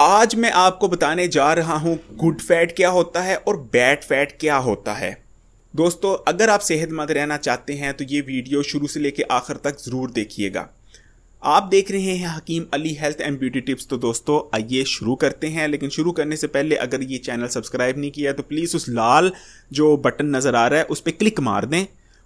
आज मैं आपको बताने जा रहा हूं गुड फैट क्या होता है और बैड फैट क्या होता है। दोस्तों, अगर आप सेहतमंद रहना चाहते हैं तो ये वीडियो शुरू से लेकर आखिर तक ज़रूर देखिएगा। आप देख रहे हैं Hakim Ali health and beauty tips. तो दोस्तों आइए शुरू करते हैं, लेकिन शुरू करने से पहले अगर ये चैनल सब्सक्राइब नहीं किया तो प्लीज़ उस लाल जो बटन नज़र आ रहा है उस पर क्लिक मार दें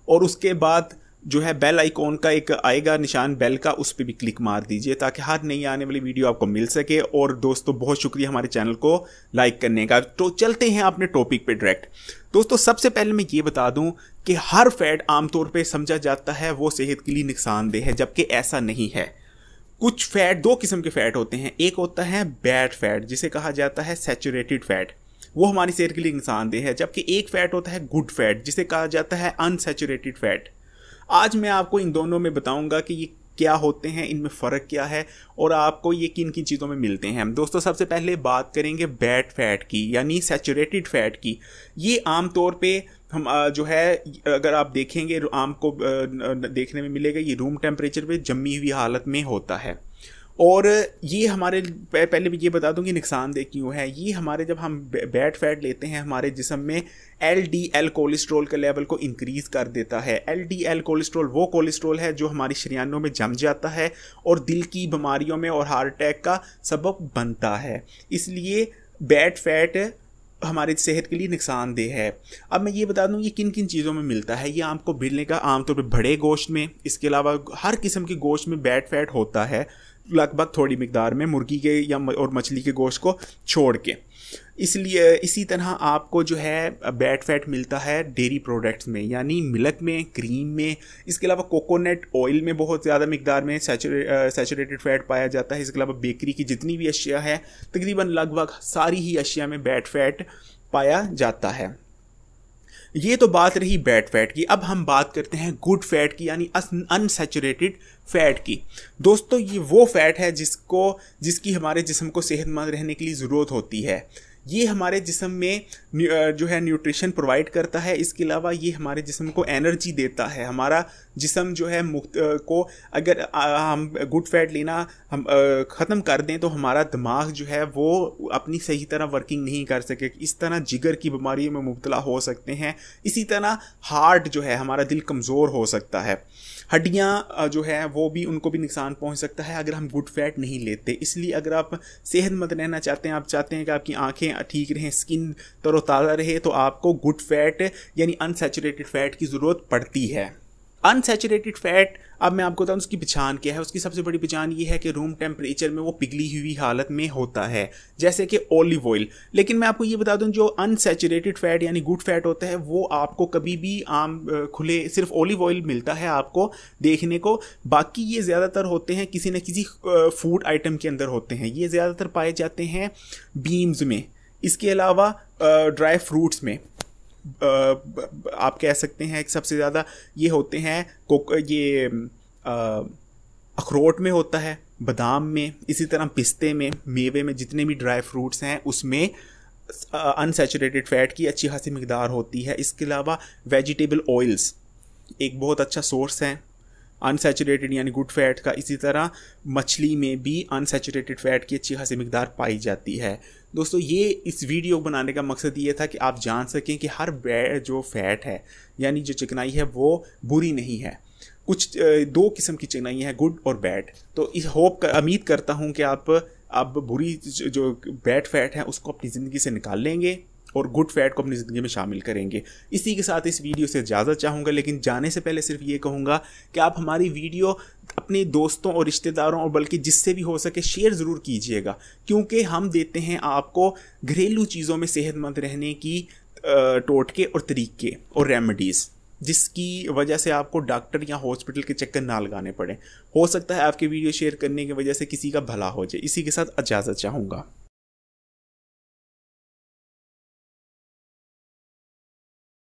और उसके बाद जो है बेल आइकॉन का एक आएगा निशान बेल का, उस पर भी क्लिक मार दीजिए ताकि हर नई आने वाली वीडियो आपको मिल सके। और दोस्तों बहुत शुक्रिया हमारे चैनल को लाइक करने का। तो चलते हैं अपने टॉपिक पे डायरेक्ट। दोस्तों सबसे पहले मैं ये बता दूं कि हर फैट आमतौर पे समझा जाता है वो सेहत के लिए नुकसानदेह है, जबकि ऐसा नहीं है। कुछ फैट, दो किस्म के फैट होते हैं। एक होता है बैड फैट जिसे कहा जाता है सैचुरेटेड फैट, वो हमारी सेहत के लिए नुकसानदेह है। जबकि एक फैट होता है गुड फैट जिसे कहा जाता है अनसैचुरेटेड फैट। आज मैं आपको इन दोनों में बताऊंगा कि ये क्या होते हैं, इनमें फ़र्क क्या है और आपको ये किन किन चीज़ों में मिलते हैं। दोस्तों सबसे पहले बात करेंगे बैड फैट की, यानी सैचुरेटेड फैट की। ये आम तौर पे हम जो है अगर आप देखेंगे आम को देखने में मिलेगा, ये रूम टेम्परेचर पे जमी हुई हालत में होता है। और ये हमारे पहले भी ये बता दूं कि नुकसानदेह क्यों है। ये हमारे जब हम बैड फैट लेते हैं हमारे जिस्म में LDL कोलेस्ट्रॉल के लेवल को इंक्रीज़ कर देता है। LDL कोलेस्ट्रॉल वो कोलेस्ट्रॉल है जो हमारी शरीयानों में जम जाता है और दिल की बीमारियों में और हार्ट अटैक का सबब बनता है। इसलिए बैड फैट हमारी सेहत के लिए नुकसानदेह है। अब मैं ये बता दूं ये किन किन चीज़ों में मिलता है। ये आपको मिलने का आमतौर पर बड़े गोश्त में, इसके अलावा हर किस्म के गोश्त में बैड फैट होता है, लगभग थोड़ी मिकदार में, मुर्गी के या और मछली के गोश्त को छोड़ के। इसलिए इसी तरह आपको जो है बैड फैट मिलता है डेयरी प्रोडक्ट्स में, यानी मिल्क में, क्रीम में। इसके अलावा कोकोनट ऑयल में बहुत ज़्यादा मिकदार में सैचुरेटेड फैट पाया जाता है। इसके अलावा बेकरी की जितनी भी अशिया है तकरीबन लगभग सारी ही अशिया में बैड फैट पाया जाता है। ये तो बात रही बैड फैट की। अब हम बात करते हैं गुड फैट की, यानी अनसैचुरेटेड फैट की। दोस्तों ये वो फैट है जिसकी हमारे जिस्म को सेहतमंद रहने के लिए ज़रूरत होती है। ये हमारे जिस्म में जो है न्यूट्रिशन प्रोवाइड करता है। इसके अलावा ये हमारे जिस्म को एनर्जी देता है। हमारा जिस्म जो है को अगर हम गुड फैट लेना हम ख़त्म कर दें तो हमारा दिमाग जो है वो अपनी सही तरह वर्किंग नहीं कर सके। इस तरह जिगर की बीमारियों में मुब्तला हो सकते हैं। इसी तरह हार्ट जो है हमारा दिल कमज़ोर हो सकता है। हड्डियाँ जो है वो भी, उनको भी नुकसान पहुंच सकता है अगर हम गुड फैट नहीं लेते। इसलिए अगर आप सेहतमंद रहना चाहते हैं, आप चाहते हैं कि आपकी आंखें ठीक रहें, स्किन तरोताज़ा रहे, तो आपको गुड फैट यानी अनसैचुरेटेड फैट की ज़रूरत पड़ती है। अनसैचुरेटेड फैट, अब मैं आपको बताऊं उसकी पहचान क्या है। उसकी सबसे बड़ी पहचान ये है कि रूम टेम्परेचर में वो पिघली हुई हालत में होता है, जैसे कि ऑलिव ऑयल। लेकिन मैं आपको ये बता दूं जो अनसैचुरेटेड फैट यानी गुड फैट होता है वो आपको कभी भी आम खुले सिर्फ ऑलिव ऑयल मिलता है आपको देखने को। बाकी ये ज़्यादातर होते हैं किसी न किसी फूड आइटम के अंदर होते हैं। ये ज़्यादातर पाए जाते हैं बीन्स में, इसके अलावा ड्राई फ्रूट्स में। आप कह सकते हैं कि सबसे ज़्यादा ये होते हैं ये अखरोट में होता है, बादाम में, इसी तरह पिस्ते में, मेवे में, जितने भी ड्राई फ्रूट्स हैं उसमें अनसैचुरेटेड फैट की अच्छी खासी मिकदार होती है। इसके अलावा वेजिटेबल ऑयल्स एक बहुत अच्छा सोर्स है अनसैचुरेटेड यानी गुड फैट का। इसी तरह मछली में भी अनसैचुरेटेड फैट की अच्छी खासी मिकदार पाई जाती है। दोस्तों ये इस वीडियो बनाने का मकसद ये था कि आप जान सकें कि हर जो फैट है यानी जो चिकनाई है वो बुरी नहीं है। कुछ दो किस्म की चिकनाई है, गुड और बैड। तो इस उम्मीद करता हूँ कि आप अब बुरी जो बैड फैट है उसको अपनी ज़िंदगी से निकाल लेंगे और गुड फैट को अपनी ज़िंदगी में शामिल करेंगे। इसी के साथ इस वीडियो से इजाज़त चाहूँगा, लेकिन जाने से पहले सिर्फ ये कहूँगा कि आप हमारी वीडियो अपने दोस्तों और रिश्तेदारों और बल्कि जिससे भी हो सके शेयर ज़रूर कीजिएगा, क्योंकि हम देते हैं आपको घरेलू चीज़ों में सेहतमंद रहने की टोटके और तरीके और रेमेडीज़, जिसकी वजह से आपको डॉक्टर या हॉस्पिटल के चक्कर ना लगाने पड़े। हो सकता है आपके वीडियो शेयर करने की वजह से किसी का भला हो जाए। इसी के साथ इजाज़त चाहूँगा।